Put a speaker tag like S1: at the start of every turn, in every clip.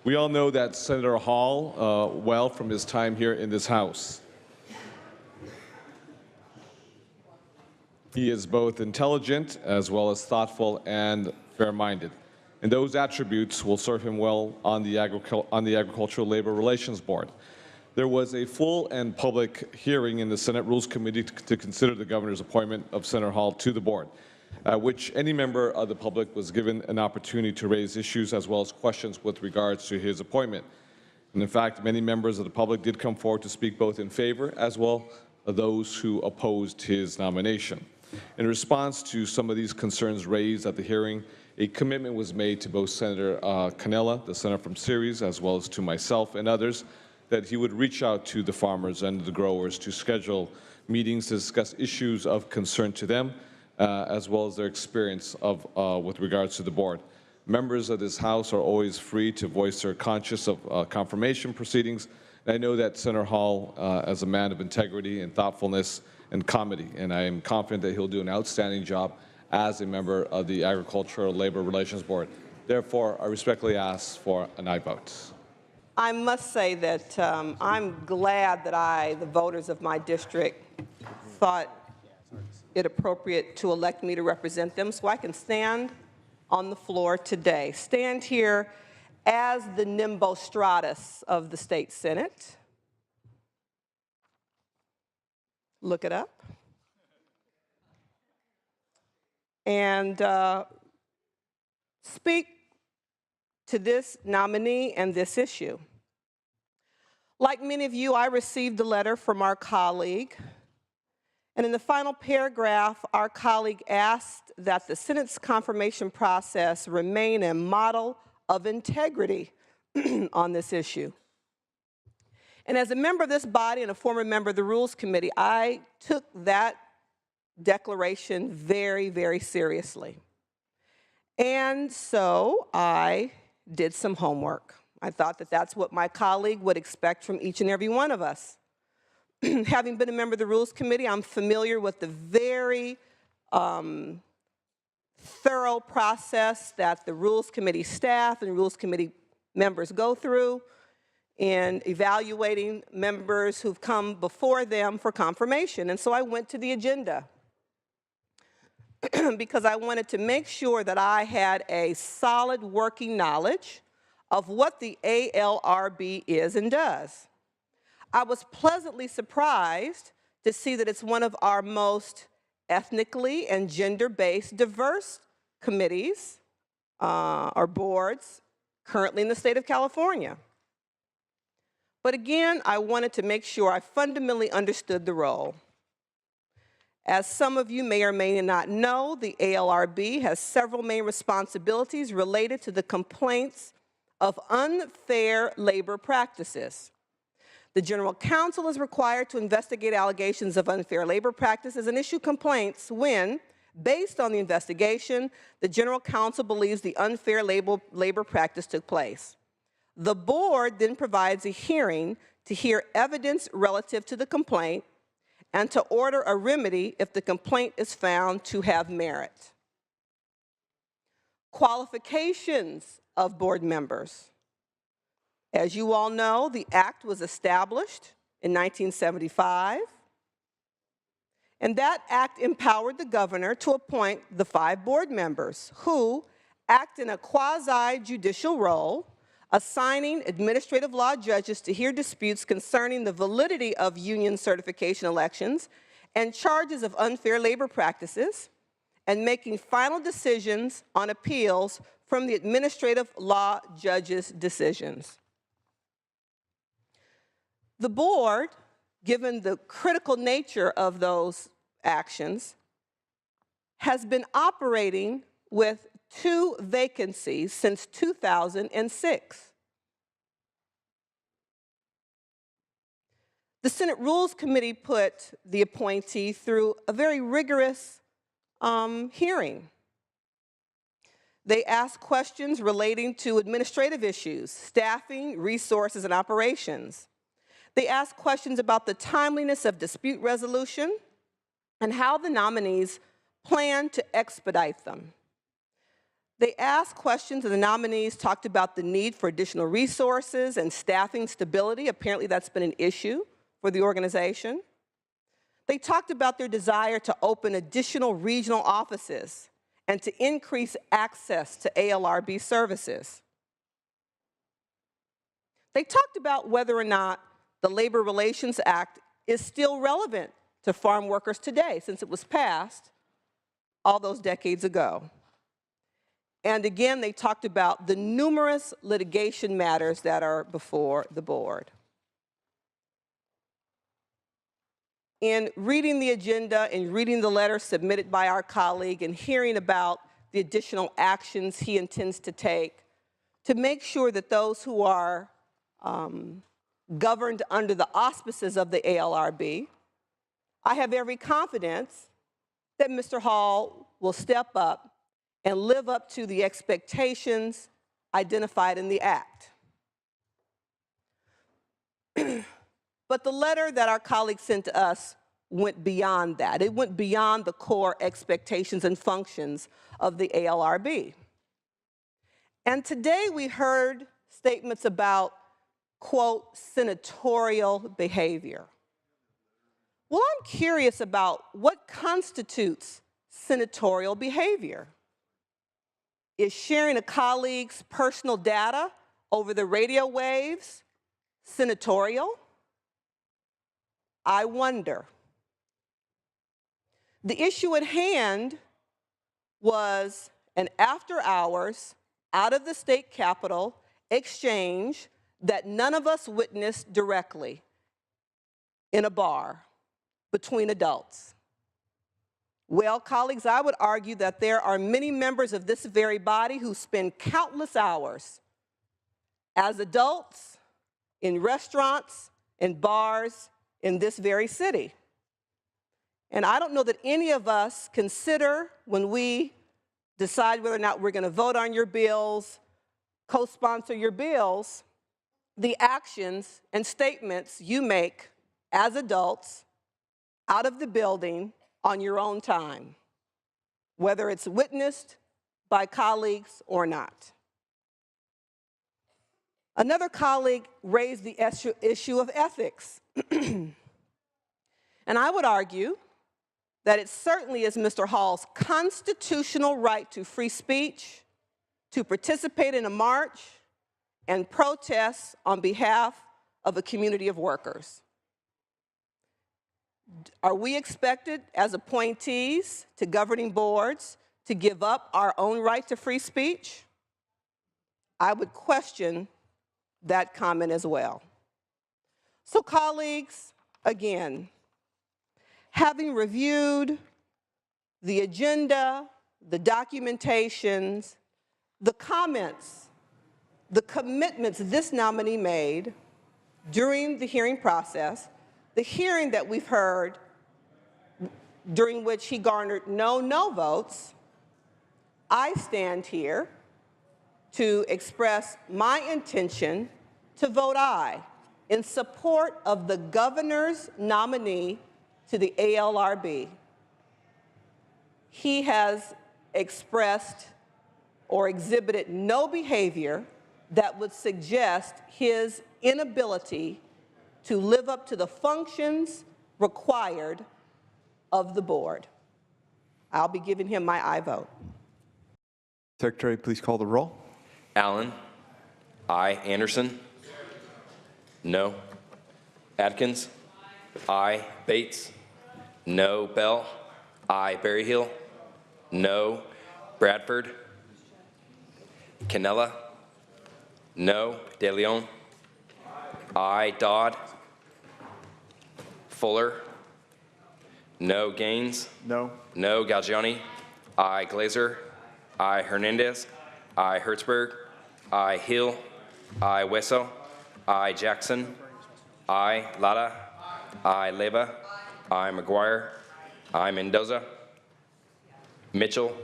S1: We all know that Senator Hall well from his time here in this House. He is both intelligent as well as thoughtful and fair-minded. And those attributes will serve him well on the Agricultural Labor Relations Board. There was a full and public hearing in the Senate Rules Committee to consider the governor's appointment of Senator Hall to the board, which any member of the public was given an opportunity to raise issues as well as questions with regards to his appointment. And in fact, many members of the public did come forward to speak both in favor as well as those who opposed his nomination. In response to some of these concerns raised at the hearing, a commitment was made to both Senator Canella, the senator from Ceres, as well as to myself and others, that he would reach out to the farmers and the growers to schedule meetings to discuss issues of concern to them, as well as their experience with regards to the board. Members of this House are always free to voice their conscience of confirmation proceedings. And I know that Senator Hall, as a man of integrity and thoughtfulness and comedy, and I am confident that he'll do an outstanding job as a member of the Agricultural Labor Relations Board. Therefore, I respectfully ask for an aye vote.
S2: I must say that I'm glad that the voters of my district thought it appropriate to elect me to represent them so I can stand on the floor today, stand here as the Nimbostratus of the state Senate. Look it up. And speak to this nominee and this issue. Like many of you, I received a letter from our colleague, and in the final paragraph, our colleague asked that the Senate's confirmation process remain a model of integrity on this issue. And as a member of this body and a former member of the Rules Committee, I took that declaration very, very seriously. And so I did some homework. I thought that that's what my colleague would expect from each and every one of us. Having been a member of the Rules Committee, I'm familiar with the very thorough process that the Rules Committee staff and Rules Committee members go through in evaluating members who've come before them for confirmation. And so I went to the agenda because I wanted to make sure that I had a solid working knowledge of what the ALRB is and does. I was pleasantly surprised to see that it's one of our most ethnically and gender-based diverse committees or boards currently in the state of California. But again, I wanted to make sure I fundamentally understood the role. As some of you may or may not know, the ALRB has several main responsibilities related to the complaints of unfair labor practices. The General Counsel is required to investigate allegations of unfair labor practices and issue complaints when, based on the investigation, the General Counsel believes the unfair labor practice took place. The board then provides a hearing to hear evidence relative to the complaint and to order a remedy if the complaint is found to have merit. Qualifications of board members. As you all know, the Act was established in 1975, and that Act empowered the governor to appoint the 5 board members who act in a quasi-judicial role, assigning administrative law judges to hear disputes concerning the validity of union certification elections and charges of unfair labor practices, and making final decisions on appeals from the administrative law judges' decisions. The board, given the critical nature of those actions, has been operating with 2 vacancies since 2006. The Senate Rules Committee put the appointee through a very rigorous hearing. They asked questions relating to administrative issues, staffing, resources, and operations. They asked questions about the timeliness of dispute resolution and how the nominees plan to expedite them. They asked questions, and the nominees talked about the need for additional resources and staffing stability. Apparently, that's been an issue for the organization. They talked about their desire to open additional regional offices and to increase access to ALRB services. They talked about whether or not the Labor Relations Act is still relevant to farm workers today, since it was passed all those decades ago. And again, they talked about the numerous litigation matters that are before the board. In reading the agenda and reading the letter submitted by our colleague and hearing about the additional actions he intends to take to make sure that those who are governed under the auspices of the ALRB, I have every confidence that Mr. Hall will step up and live up to the expectations identified in the act. But the letter that our colleague sent to us went beyond that. It went beyond the core expectations and functions of the ALRB. And today we heard statements about, quote, senatorial behavior. Well, I'm curious about what constitutes senatorial behavior. Is sharing a colleague's personal data over the radio waves senatorial? I wonder. The issue at hand was an after-hours, out-of-the-state capitol exchange that none of us witnessed directly in a bar between adults. Well, colleagues, I would argue that there are many members of this very body who spend countless hours as adults in restaurants and bars in this very city. And I don't know that any of us consider, when we decide whether or not we're going to vote on your bills, co-sponsor your bills, the actions and statements you make as adults out of the building on your own time, whether it's witnessed by colleagues or not. Another colleague raised the issue of ethics. And I would argue that it certainly is Mr. Hall's constitutional right to free speech, to participate in a march and protest on behalf of a community of workers. Are we expected as appointees to governing boards to give up our own right to free speech? I would question that comment as well. So colleagues, again, having reviewed the agenda, the documentations, the comments, the commitments this nominee made during the hearing process, the hearing that we've heard during which he garnered no votes, I stand here to express my intention to vote aye in support of the governor's nominee to the ALRB. He has expressed or exhibited no behavior that would suggest his inability to live up to the functions required of the board. I'll be giving him my aye vote.
S3: Secretary, please call the roll.
S4: Allen. Aye. Anderson. No. Atkins. Aye. Bates. No. Bell. Aye. Berryhill. No. Bradford. Cannella. No. De Leon. Aye. Dodd. Fuller. No. Gaines.
S3: No.
S4: No. Galgiani. Aye. Glazer. Aye. Hernandez. Aye. Hertzberg. Aye. Hill. Aye. Wesso. Aye. Jackson. Aye. Lara. Aye. Leva. Aye. McGuire. Aye. Mendoza. Mitchell.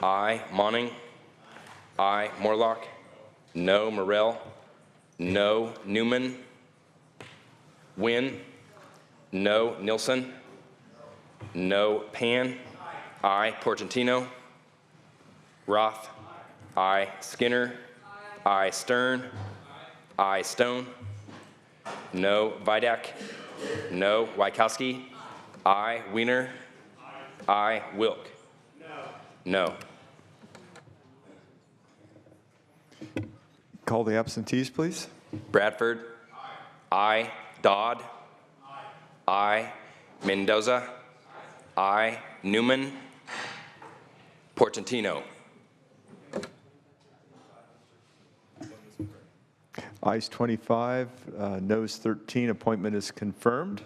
S4: Aye. Monning. Aye. Morlock. No. Morrell. No. Newman. Wynn. No. Nilsson. No. Pan. Aye. Portantino. Roth. I, Skinner. I, Stern. I, Stone. No, Vidak. No, Wykowski. I, Wiener. I, Wilk. No.
S3: Call the absentees, please.
S4: Bradford. I, Dodd. I, Mendoza. I, Newman. Portantino.
S3: Ayes 25, noes 13. Appointment is confirmed.